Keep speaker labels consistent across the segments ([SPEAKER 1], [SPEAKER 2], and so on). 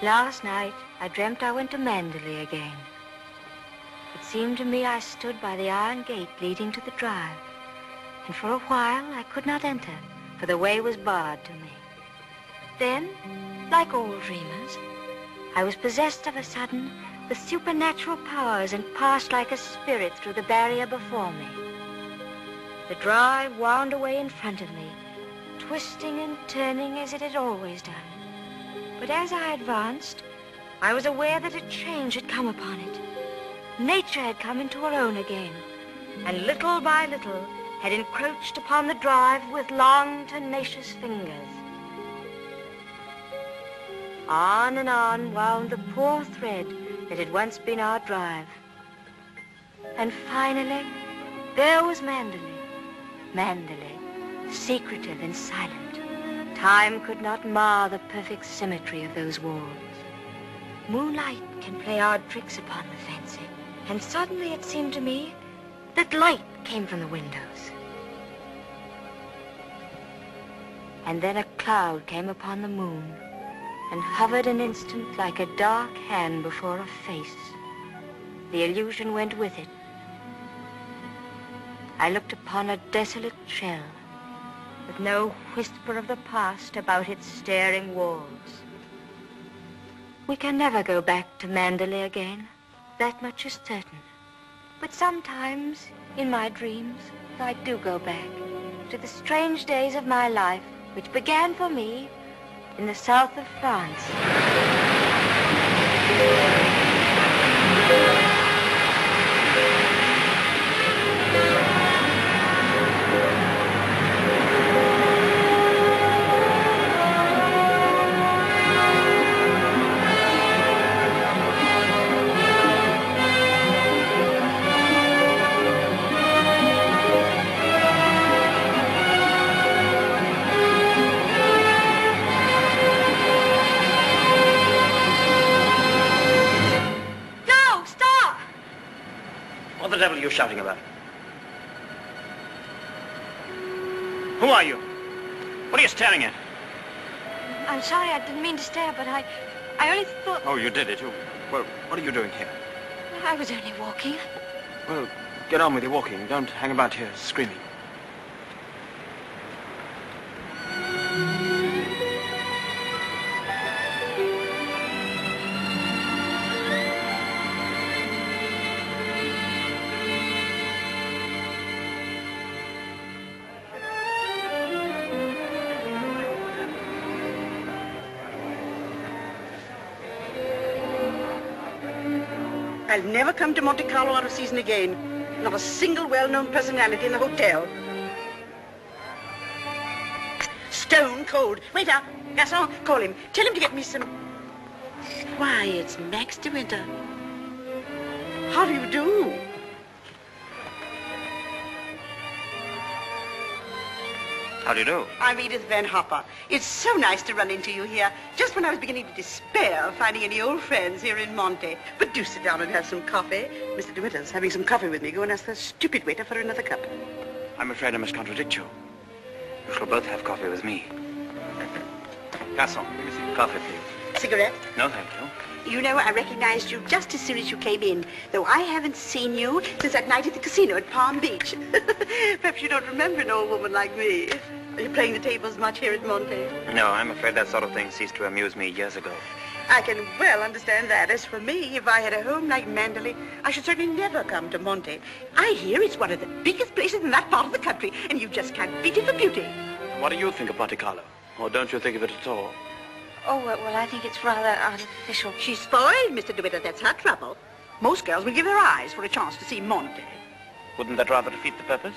[SPEAKER 1] Last night, I dreamt I went to Manderley again. It seemed to me I stood by the iron gate leading to the drive, and for a while I could not enter, for the way was barred to me. Then, like all dreamers, I was possessed of a sudden with supernatural powers and passed like a spirit through the barrier before me. The drive wound away in front of me, twisting and turning as it had always done. But as I advanced, I was aware that a change had come upon it. Nature had come into her own again, and little by little had encroached upon the drive with long, tenacious fingers. On and on wound the poor thread that had once been our drive. And finally, there was Manderley. Manderley, secretive and silent. Time could not mar the perfect symmetry of those walls. Moonlight can play odd tricks upon the fancy. And suddenly it seemed to me that light came from the windows. And then a cloud came upon the moon and hovered an instant like a dark hand before a face. The illusion went with it. I looked upon a desolate shell with no whisper of the past about its staring walls. We can never go back to Manderley again. That much is certain. But sometimes, in my dreams, I do go back to the strange days of my life, which began for me in the south of France.
[SPEAKER 2] What the devil are you shouting about? Who are you? What are you staring at?
[SPEAKER 1] I'm sorry, I didn't mean to stare, but I only thought...
[SPEAKER 2] Oh, you did it. Well, what are you doing here?
[SPEAKER 1] I was only walking.
[SPEAKER 2] Well, get on with your walking. Don't hang about here screaming.
[SPEAKER 3] I'll never come to Monte Carlo out of season again. Not a single well-known personality in the hotel. Stone cold. Waiter, garçon, call him. Tell him to get me some... Why, it's Max de Winter. How do you do?
[SPEAKER 2] How do you do?
[SPEAKER 3] I'm Edythe Van Hopper. It's so nice to run into you here, just when I was beginning to despair of finding any old friends here in Monte. But do sit down and have some coffee. Mr. de Winter's having some coffee with me. Go and ask the stupid waiter for another cup.
[SPEAKER 2] I'm afraid I must contradict you. You shall both have coffee with me. Garçon, bring me some coffee, please.
[SPEAKER 3] Cigarette?
[SPEAKER 2] No, thank you.
[SPEAKER 3] You know, I recognized you just as soon as you came in, though I haven't seen you since that night at the casino at Palm Beach. Perhaps you don't remember an old woman like me. Are you playing the tables much here at Monte?
[SPEAKER 2] No, I'm afraid that sort of thing ceased to amuse me years ago.
[SPEAKER 3] I can well understand that. As for me, if I had a home like Manderley, I should certainly never come to Monte. I hear it's one of the biggest places in that part of the country, and you just can't beat it for beauty.
[SPEAKER 2] What do you think of Monte Carlo? Or don't you think of it at all?
[SPEAKER 1] Oh, well, I think it's rather artificial.
[SPEAKER 3] She's spoiled, Mr. de Winter. That's her trouble. Most girls will give their eyes for a chance to see Monte.
[SPEAKER 2] Wouldn't that rather defeat the purpose?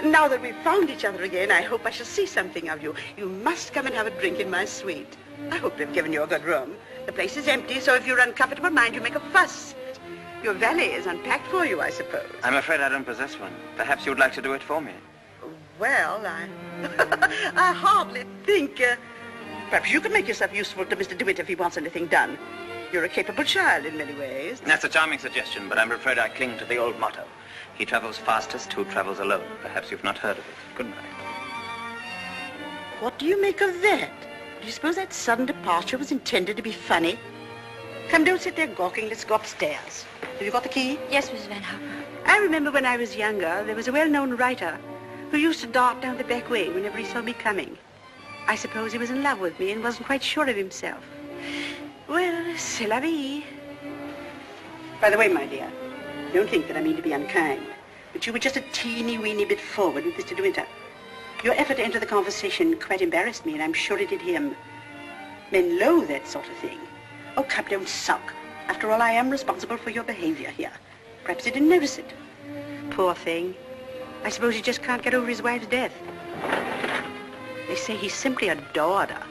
[SPEAKER 3] Now that we've found each other again, I hope I shall see something of you. You must come and have a drink in my suite. I hope they've given you a good room. The place is empty, so if you're uncomfortable, mind you make a fuss. Your valet is unpacked for you, I suppose.
[SPEAKER 2] I'm afraid I don't possess one. Perhaps you'd like to do it for me.
[SPEAKER 3] Well, I hardly think... Perhaps you could make yourself useful to Mr. DeWitt if he wants anything done. You're a capable child in many ways.
[SPEAKER 2] That's a charming suggestion, but I'm afraid I cling to the old motto. He travels fastest who travels alone. Perhaps you've not heard of it. Good night.
[SPEAKER 3] What do you make of that? Do you suppose that sudden departure was intended to be funny? Come, don't sit there gawking. Let's go upstairs. Have you got the key?
[SPEAKER 1] Yes, Mrs. Van Hopper.
[SPEAKER 3] I remember when I was younger, there was a well-known writer who used to dart down the back way whenever he saw me coming. I suppose he was in love with me and wasn't quite sure of himself. Well, c'est la vie. By the way, my dear, don't think that I mean to be unkind, but you were just a teeny-weeny bit forward with Mr. De Winter. Your effort to enter the conversation quite embarrassed me, and I'm sure it did him. Men loathe that sort of thing. Oh, come, don't sulk. After all, I am responsible for your behavior here. Perhaps he didn't notice it. Poor thing. I suppose he just can't get over his wife's death. They say he simply adored her.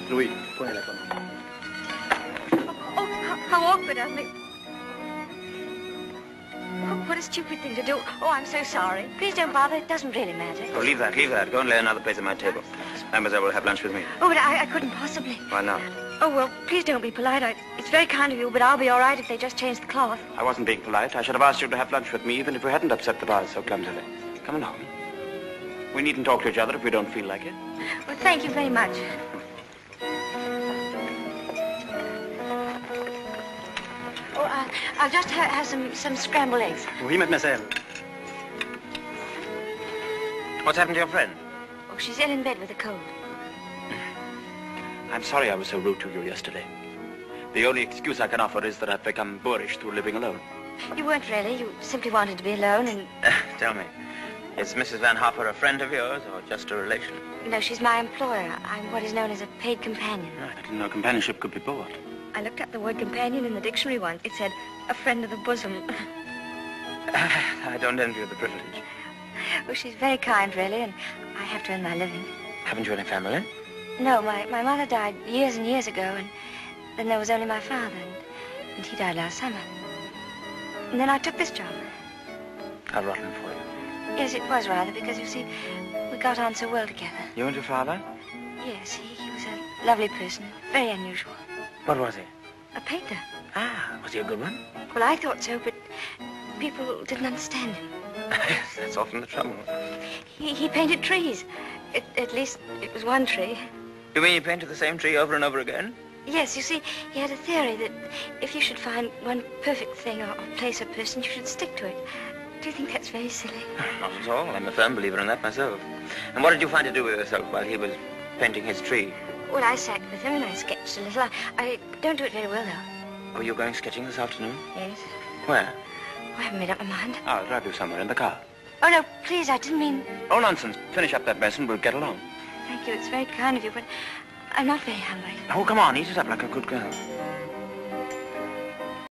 [SPEAKER 2] Louis, prenez la commande.
[SPEAKER 1] Oh, how awkward of me. Oh, what a stupid thing to do. Oh, I'm so sorry. Please don't bother. It doesn't really matter.
[SPEAKER 2] Oh, leave that, leave that. Go and lay another place at my table. Mademoiselle will have lunch with me.
[SPEAKER 1] Oh, but I couldn't possibly.
[SPEAKER 2] Why not?
[SPEAKER 1] Oh, well, please don't be polite. It's very kind of you, but I'll be all right if they just change the cloth.
[SPEAKER 2] I wasn't being polite. I should have asked you to have lunch with me even if we hadn't upset the vase so clumsily. Come along. We needn't talk to each other if we don't feel like it.
[SPEAKER 1] Well, thank you very much. Oh, I'll just have some scrambled eggs.
[SPEAKER 2] Oui, mademoiselle. What's happened to your friend?
[SPEAKER 1] Oh, she's ill in bed with a cold.
[SPEAKER 2] I'm sorry I was so rude to you yesterday. The only excuse I can offer is that I've become boorish through living alone.
[SPEAKER 1] You weren't really. You simply wanted to be alone and...
[SPEAKER 2] Tell me, is Mrs. Van Hopper a friend of yours or just a relation?
[SPEAKER 1] No, she's my employer. I'm what is known as a paid companion.
[SPEAKER 2] I didn't know companionship could be bought.
[SPEAKER 1] I looked up the word companion in the dictionary once. It said, a friend of the bosom.
[SPEAKER 2] I don't envy you the privilege.
[SPEAKER 1] Oh, she's very kind, really, and I have to earn my living.
[SPEAKER 2] Haven't you any family?
[SPEAKER 1] No, my mother died years and years ago, and then there was only my father, and he died last summer. And then I took this job.
[SPEAKER 2] How rotten for you.
[SPEAKER 1] Yes, it was rather, because, you see, we got on so well together.
[SPEAKER 2] You and your father?
[SPEAKER 1] Yes, he was a lovely person, very unusual.
[SPEAKER 2] What was he?
[SPEAKER 1] A painter.
[SPEAKER 2] Ah, was he a good one?
[SPEAKER 1] Well, I thought so, but people didn't understand him.
[SPEAKER 2] Yes, that's often the trouble.
[SPEAKER 1] He painted trees. At least it was one tree.
[SPEAKER 2] You mean you painted the same tree over and over again?
[SPEAKER 1] Yes, you see, he had a theory that if you should find one perfect thing or place or person, you should stick to it. Do you think that's very silly?
[SPEAKER 2] Not at all. I'm a firm believer in that myself. And what did you find to do with yourself while he was painting his tree?
[SPEAKER 1] Well, I sat with him and I sketched a little. I don't do it very well, though.
[SPEAKER 2] Oh, you're going sketching this afternoon?
[SPEAKER 1] Yes.
[SPEAKER 2] Where?
[SPEAKER 1] Oh, I haven't made up my mind.
[SPEAKER 2] I'll drive you somewhere in the car.
[SPEAKER 1] Oh, no, please, I didn't mean...
[SPEAKER 2] Oh, nonsense. Finish up that mess and we'll get along.
[SPEAKER 1] Thank you, it's very kind of you, but I'm not very hungry.
[SPEAKER 2] Oh, come on, eat it up like a good girl.